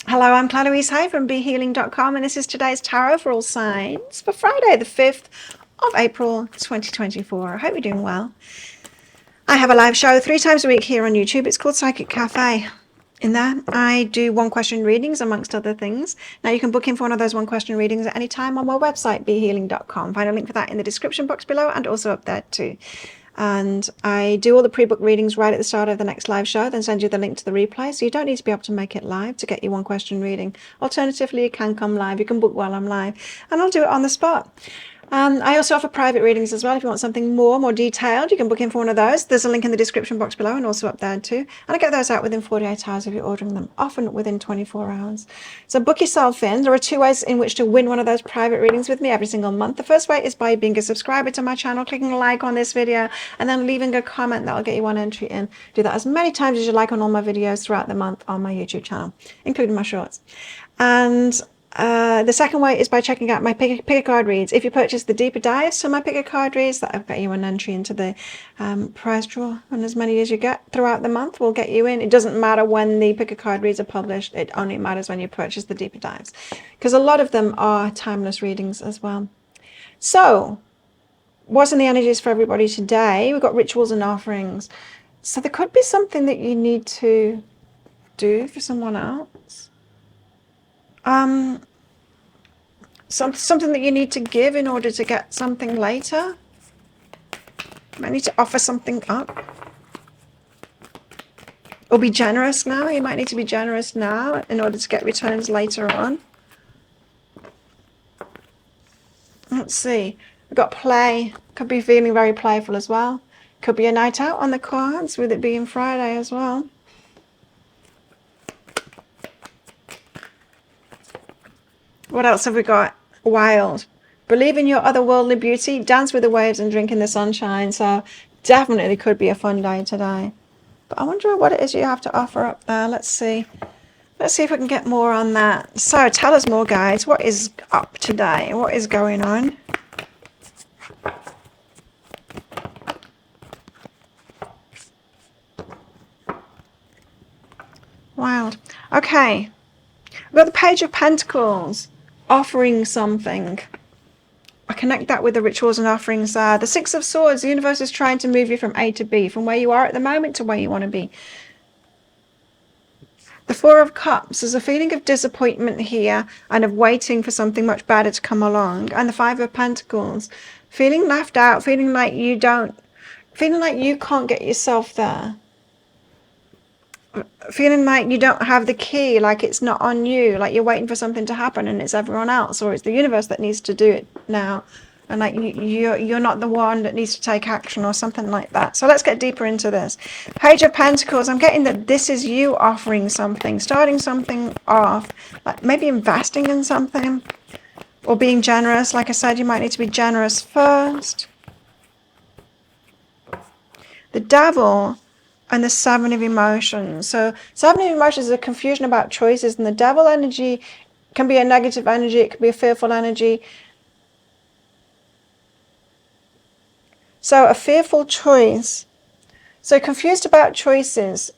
Hello, I'm Claire Louise Hay from BeHealing.com, and this is today's tarot for all signs for Friday, the 5th of April 2024. I hope you're doing well. I have a live show 3 times a week here on YouTube. It's called Psychic Cafe. In there, I do one question readings amongst other things. Now, you can book in for one of those one question readings at any time on my website, BeHealing.com. Find a link for that in the description box below and also up there too. And I do all the pre-book readings right at the start of the next live show, then send you the link to the replay, so you don't need to be able to make it live to get your one question reading. Alternatively, you can come live, you can book while I'm live, and I'll do it on the spot. I also offer private readings as well. If you want something more detailed, you can book in for one of those. There's a link in the description box below and also up there too. And I get those out within 48 hours if you're ordering them, often within 24 hours. So book yourself in. There are 2 ways in which to win one of those private readings with me every single month. The first way is by being a subscriber to my channel, clicking a like on this video, and then leaving a comment. That'll get you one entry in. Do that as many times as you like on all my videos throughout the month on my YouTube channel, including my shorts. And the second way is by checking out my pick a card reads. If you purchase the deeper dives to my pick a card reads, that'll get you an entry into the prize draw, and as many as you get throughout the month will get you in. It doesn't matter when the pick a card reads are published. It only matters when you purchase the deeper dives, because a lot of them are timeless readings as well. So what's in the energies for everybody today? We've got rituals and offerings. So there could be something that you need to do for someone else. Something that you need to give in order to get something later. You might need to offer something up. Or be generous now. You might need to be generous now in order to get returns later on. Let's see. We've got play. Could be feeling very playful as well. Could be a night out on the cards, with it being Friday as well. What else have we got? Wild. Believe in your otherworldly beauty, dance with the waves and drink in the sunshine. So definitely could be a fun day today. But I wonder what it is you have to offer up there. Let's see. Let's see if we can get more on that. So tell us more, guys. What is up today? What is going on? Wild. Okay. We've got the Page of Pentacles. Offering something. I connect that with the rituals and offerings there. The Six of Swords. The universe is trying to move you from A to B, from where you are at the moment to where you want to be. The Four of Cups. There's a feeling of disappointment here and of waiting for something much better to come along. And the Five of Pentacles. Feeling left out, feeling like you can't get yourself there. Feeling like you don't have the key, like it's not on you, like you're waiting for something to happen and it's everyone else, or it's the universe that needs to do it now, and like you're not the one that needs to take action or something like that. So let's get deeper into this. Page of Pentacles. I'm getting that this is you offering something, starting something off, like maybe investing in something or being generous. Like I said, you might need to be generous first. The Devil and the Seven of Emotions. So Seven of Emotions is a confusion about choices, and the Devil energy can be a negative energy, it can be a fearful energy. So a fearful choice. So confused about choices.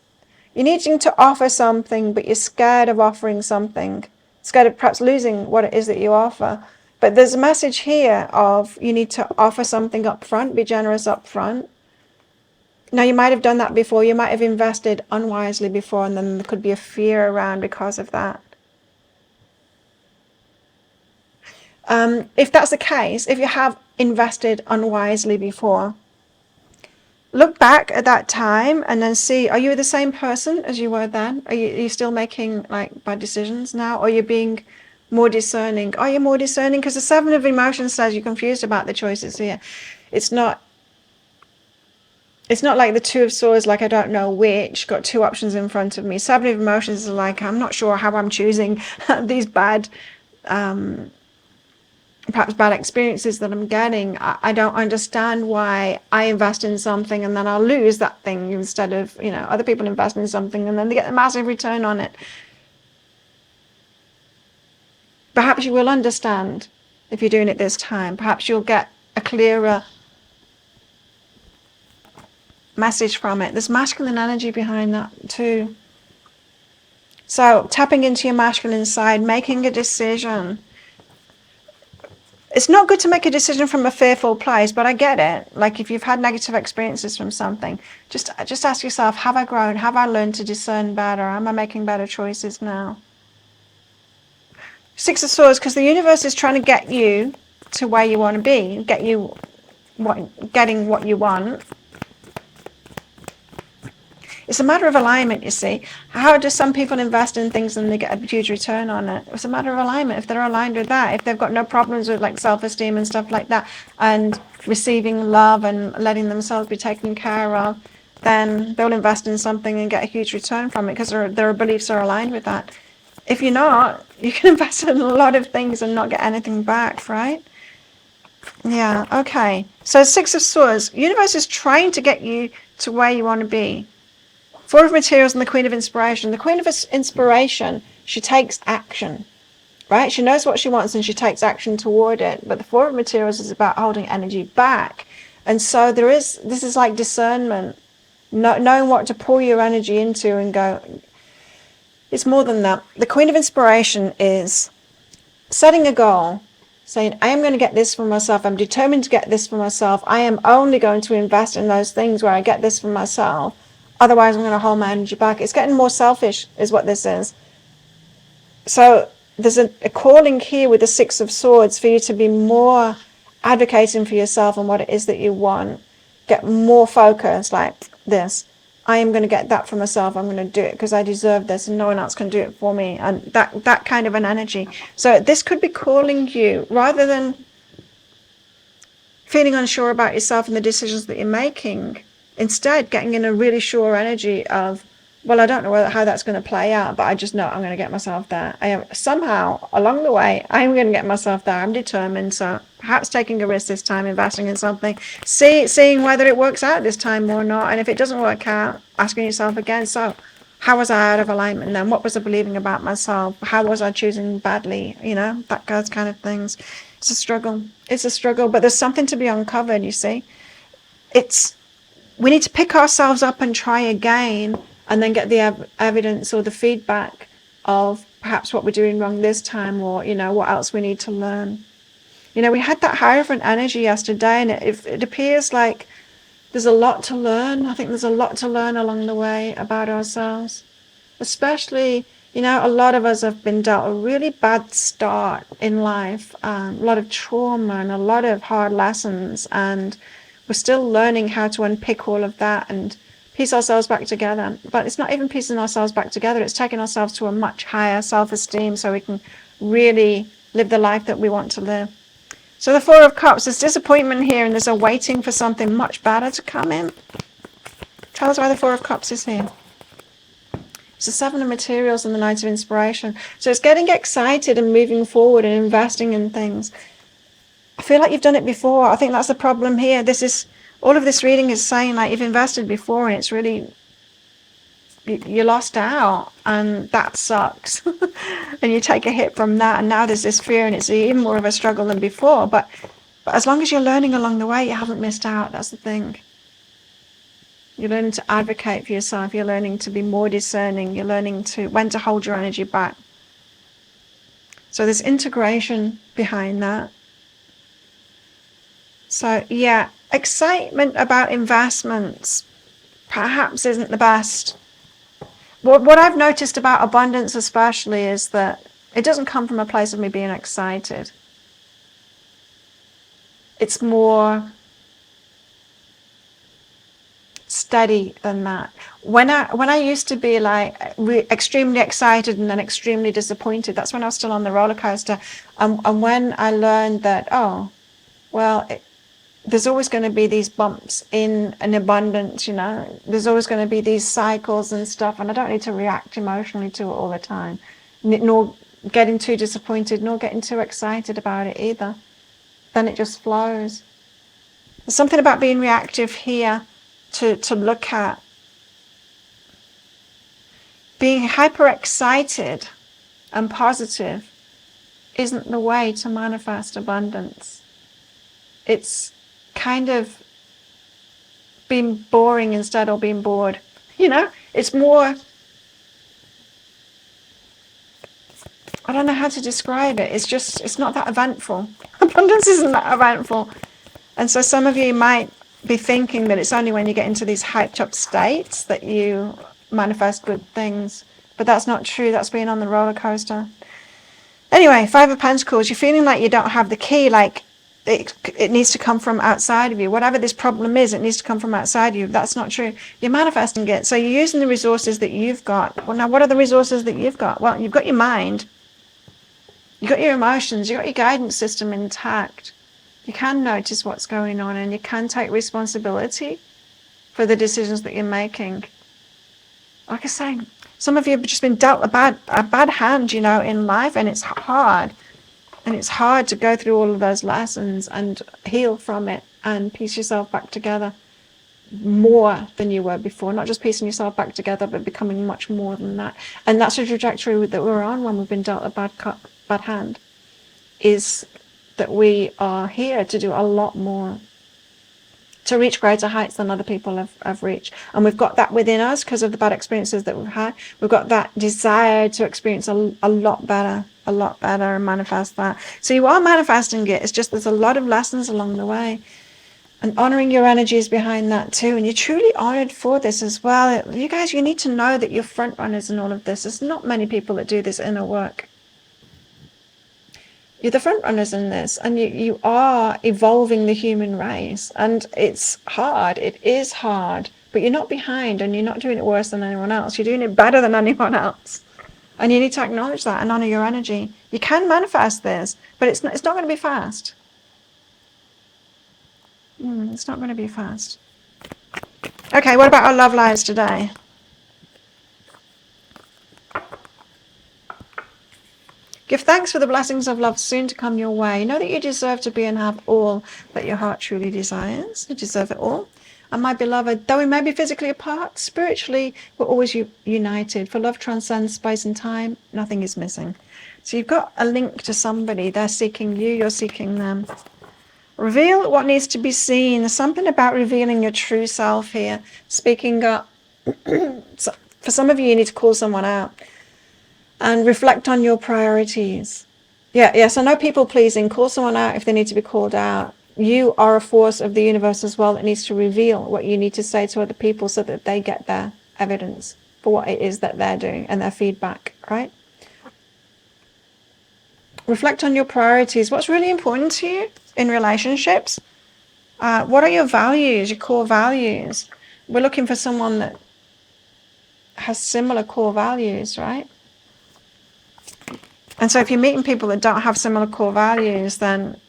You're needing to offer something, but you're scared of offering something. Scared of perhaps losing what it is that you offer. But there's a message here of you need to offer something up front, be generous up front. Now, you might have done that before. You might have invested unwisely before, and then there could be a fear around because of that. If that's the case, if you have invested unwisely before, look back at that time and then see, are you the same person as you were then? Are you still making like bad decisions now? Or are you being more discerning? Are you more discerning? Because the Seven of Emotions says you're confused about the choices here. It's not like the Two of Swords, like I don't know which, got 2 options in front of me. Seven of Emotions is like, I'm not sure how I'm choosing these bad, perhaps bad experiences that I'm getting. I don't understand why I invest in something and then I'll lose that thing instead of, other people invest in something and then they get a massive return on it. Perhaps you will understand if you're doing it this time. Perhaps you'll get a clearer message from it. There's masculine energy behind that too. So tapping into your masculine side, making a decision. It's not good to make a decision from a fearful place, but I get it. Like if you've had negative experiences from something, just ask yourself, have I grown? Have I learned to discern better? Am I making better choices now? Six of Swords, because the universe is trying to get you to where you want to be, getting what you want. It's a matter of alignment, you see. How do some people invest in things and they get a huge return on it? It's a matter of alignment. If they're aligned with that, if they've got no problems with like self-esteem and stuff like that, and receiving love and letting themselves be taken care of, then they'll invest in something and get a huge return from it because their beliefs are aligned with that. If you're not, you can invest in a lot of things and not get anything back, right? Yeah, okay. So Six of Swords, universe is trying to get you to where you want to be. Four of Materials and the Queen of Inspiration. The Queen of Inspiration, she takes action, right? She knows what she wants and she takes action toward it. But the Four of Materials is about holding energy back. And so this is like discernment, knowing what to pour your energy into and go. It's more than that. The Queen of Inspiration is setting a goal, saying, I am going to get this for myself. I'm determined to get this for myself. I am only going to invest in those things where I get this for myself. Otherwise, I'm going to hold my energy back. It's getting more selfish is what this is. So there's a calling here with the Six of Swords for you to be more advocating for yourself and what it is that you want. Get more focused like this. I am going to get that for myself. I'm going to do it because I deserve this and no one else can do it for me. And that kind of an energy. So this could be calling you rather than feeling unsure about yourself and the decisions that you're making. Instead, getting in a really sure energy of, well, I don't know how that's going to play out, but I just know I'm going to get myself there. I am somehow along the way, I'm going to get myself there. I'm determined. So perhaps taking a risk this time, investing in something, seeing whether it works out this time or not. And if it doesn't work out, asking yourself again, so how was I out of alignment then? What was I believing about myself? How was I choosing badly? You know, those kind of things. It's a struggle. It's a struggle, but there's something to be uncovered, you see. We need to pick ourselves up and try again and then get the evidence or the feedback of perhaps what we're doing wrong this time or, you know, what else we need to learn. You know, we had that Hierophant energy yesterday and it appears like there's a lot to learn. I think there's a lot to learn along the way about ourselves. Especially, you know, a lot of us have been dealt a really bad start in life, a lot of trauma and a lot of hard lessons, and we're still learning how to unpick all of that and piece ourselves back together. But it's not even piecing ourselves back together. It's taking ourselves to a much higher self-esteem so we can really live the life that we want to live. So the Four of Cups, there's disappointment here and there's a waiting for something much better to come in. Tell us why the Four of Cups is here. It's the Seven of Materials and the Knight of Inspiration. So it's getting excited and moving forward and investing in things. I feel like you've done it before. I think that's the problem here. All of this reading is saying like you've invested before and it's really, you lost out and that sucks. And you take a hit from that and now there's this fear and it's even more of a struggle than before. But as long as you're learning along the way, you haven't missed out. That's the thing. You're learning to advocate for yourself. You're learning to be more discerning. You're learning when to hold your energy back. So there's integration behind that. So yeah, excitement about investments perhaps isn't the best. What I've noticed about abundance especially is that it doesn't come from a place of me being excited. It's more steady than that. When I used to be like extremely excited and then extremely disappointed, that's when I was still on the roller coaster. And when I learned that, there's always going to be these bumps in an abundance, you know. There's always going to be these cycles and stuff, and I don't need to react emotionally to it all the time, nor getting too disappointed, nor getting too excited about it either. Then it just flows. There's something about being reactive here to look at. Being hyper excited and positive isn't the way to manifest abundance. It's kind of being boring instead of being bored. You know, it's more I don't know how to describe it. It's not that eventful. Abundance isn't that eventful. And so some of you might be thinking that it's only when you get into these hyped up states that you manifest good things. But that's not true. That's being on the roller coaster. Anyway, Five of Pentacles, you're feeling like you don't have the key, like it needs to come from outside of you. Whatever this problem is, it needs to come from outside of you. That's not true. You're manifesting it. So you're using the resources that you've got. Well, now, what are the resources that you've got? Well, you've got your mind. You've got your emotions. You've got your guidance system intact. You can notice what's going on and you can take responsibility for the decisions that you're making. Like I say, some of you have just been dealt a bad hand, you know, in life, and it's hard. And it's hard to go through all of those lessons and heal from it and piece yourself back together more than you were before. Not just piecing yourself back together, but becoming much more than that. And that's the trajectory that we're on when we've been dealt a bad hand, is that we are here to do a lot more, to reach greater heights than other people have reached. And we've got that within us because of the bad experiences that we've had. We've got that desire to experience a lot better and manifest that. So you are manifesting it. It's just there's a lot of lessons along the way. And honoring your energies behind that too. And you're truly honored for this as well. You guys, you need to know that you're front runners in all of this. There's not many people that do this inner work. You're the front runners in this, and you are evolving the human race. And it's hard. It is hard. But you're not behind, and you're not doing it worse than anyone else. You're doing it better than anyone else. And you need to acknowledge that and honor your energy. You can manifest this, but it's not going to be fast. It's not going to be fast. Okay, what about our love lives today? Give thanks for the blessings of love soon to come your way. Know that you deserve to be and have all that your heart truly desires. You deserve it all. And my beloved, though we may be physically apart, spiritually, we're always united. For love transcends space and time. Nothing is missing. So you've got a link to somebody. They're seeking you. You're seeking them. Reveal what needs to be seen. There's something about revealing your true self here. Speaking up. So for some of you, you need to call someone out. And reflect on your priorities. Yes, I know people pleasing. Call someone out if they need to be called out. You are a force of the universe as well that needs to reveal what you need to say to other people so that they get their evidence for what it is that they're doing and their feedback, right? Reflect on your priorities. What's really important to you in relationships? What are your values, your core values? We're looking for someone that has similar core values, right? And so if you're meeting people that don't have similar core values, then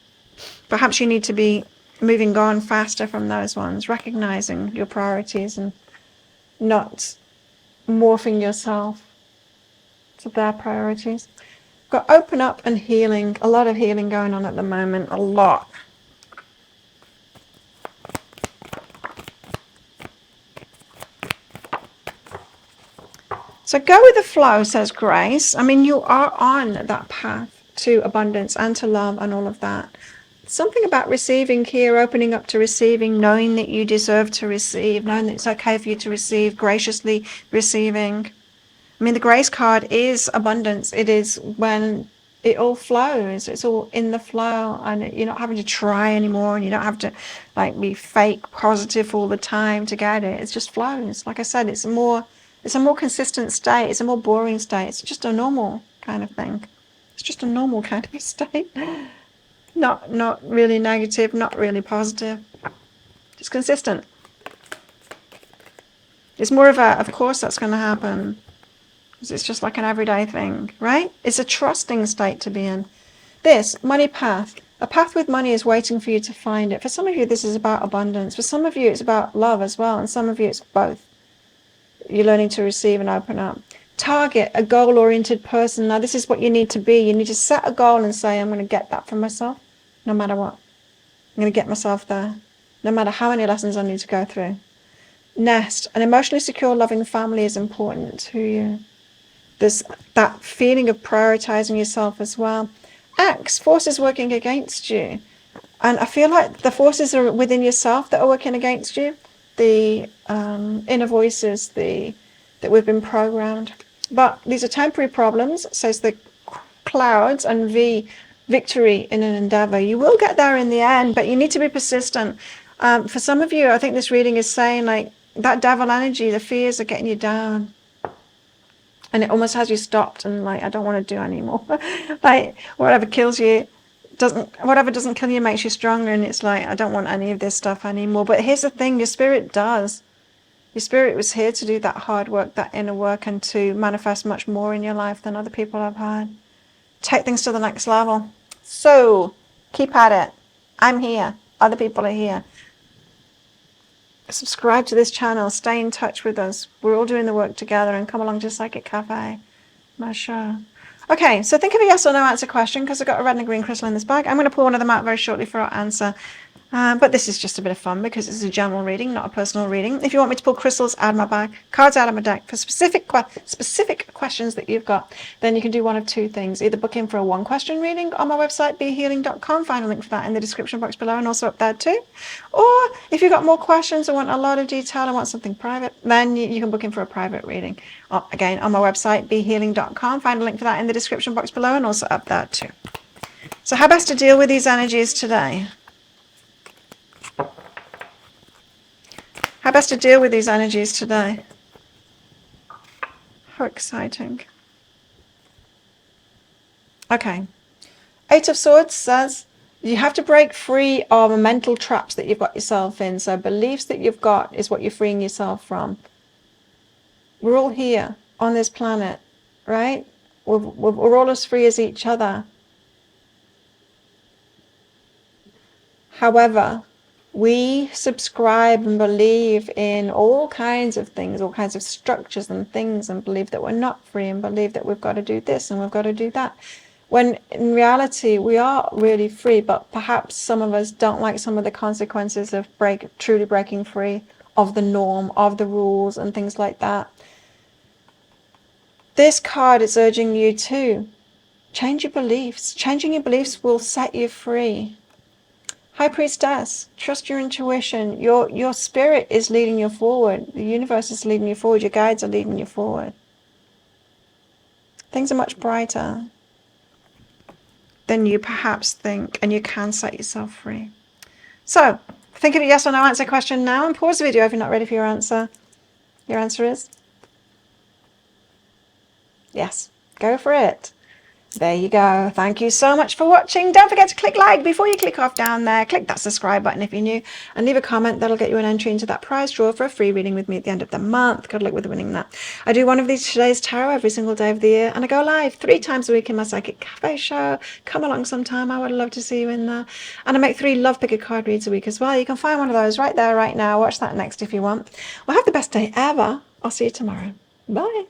perhaps you need to be moving on faster from those ones, recognizing your priorities and not morphing yourself to their priorities. Got open up and healing. A lot of healing going on at the moment. A lot. So go with the flow, says Grace. I mean, you are on that path to abundance and to love and all of that. Something about receiving here, opening up to receiving, knowing that you deserve to receive, knowing that it's okay for you to receive, graciously receiving. I mean, the Grace card is abundance. It is when it all flows. It's all in the flow, and you're not having to try anymore, and you don't have to like be fake positive all the time to get it. It just flows. Like I said, it's a more consistent state. It's a more boring state. It's just a normal kind of thing. It's just a normal kind of state. Not really negative, not really positive. Just consistent. It's more of course that's going to happen. It's just like an everyday thing, right? It's a trusting state to be in. This, money path. A path with money is waiting for you to find it. For some of you, this is about abundance. For some of you, it's about love as well. And some of you, it's both. You're learning to receive and open up. Target, a goal-oriented person. Now, this is what you need to be. You need to set a goal and say, I'm going to get that for myself, no matter what. I'm going to get myself there, no matter how many lessons I need to go through. Nest, an emotionally secure, loving family is important to you. There's that feeling of prioritizing yourself as well. Acts, forces working against you. And I feel like the forces are within yourself that are working against you. The inner voices that we've been programmed. But these are temporary problems, says the clouds, and V, victory in an endeavor. You will get there in the end, but you need to be persistent. For some of you, I think this reading is saying like that devil energy, the fears are getting you down. And it almost has you stopped and like, I don't want to do anymore. Like whatever kills you whatever doesn't kill you makes you stronger. And it's like, I don't want any of this stuff anymore. But here's the thing, your spirit does. Your spirit was here to do that hard work, that inner work, and to manifest much more in your life than other people have had. Take things to the next level. So keep at it. I'm here. Other people are here. Subscribe to this channel. Stay in touch with us. We're all doing the work together, and come along to Psychic Cafe, my show. Okay, so think of a yes or no answer question, because I've got a red and a green crystal in this bag. I'm going to pull one of them out very shortly for our answer. But this is just a bit of fun because it's a general reading, not a personal reading. If you want me to pull crystals out of my bag, cards out of my deck for specific questions that you've got, then you can do one of two things. Either book in for a one-question reading on my website, behealing.com. Find a link for that in the description box below and also up there too. Or if you've got more questions or want a lot of detail and want something private, then you can book in for a private reading. Again, on my website, behealing.com. Find a link for that in the description box below and also up there too. So how best to deal with these energies today? How best to deal with these energies today? How exciting. Okay. Eight of Swords says you have to break free of mental traps that you've got yourself in. So beliefs that you've got is what you're freeing yourself from. We're all here on this planet, right? We're all as free as each other. However, we subscribe and believe in all kinds of things, all kinds of structures and things, and believe that we're not free, and believe that we've got to do this and we've got to do that. When in reality, we are really free, but perhaps some of us don't like some of the consequences of truly breaking free of the norm, of the rules and things like that. This card is urging you to change your beliefs. Changing your beliefs will set you free. High Priestess, trust your intuition. Your spirit is leading you forward. The universe is leading you forward. Your guides are leading you forward. Things are much brighter than you perhaps think, and you can set yourself free. So, think of a yes or no answer question now, and pause the video if you're not ready for your answer. Your answer is yes. Go for it. There you go. Thank you so much for watching. Don't forget to click like before you click off down there. Click that subscribe button if you're new, and leave a comment. That'll get you an entry into that prize draw for a free reading with me at the end of the month. Good luck with winning that. I do one of these today's tarot every single day of the year, and I go live 3 times a week in my Psychic Cafe show. Come along sometime. I would love to see you in there. And I make 3 Love Picker card reads a week as well. You can find one of those right there, right now. Watch that next if you want. Well, have the best day ever. I'll see you tomorrow. Bye.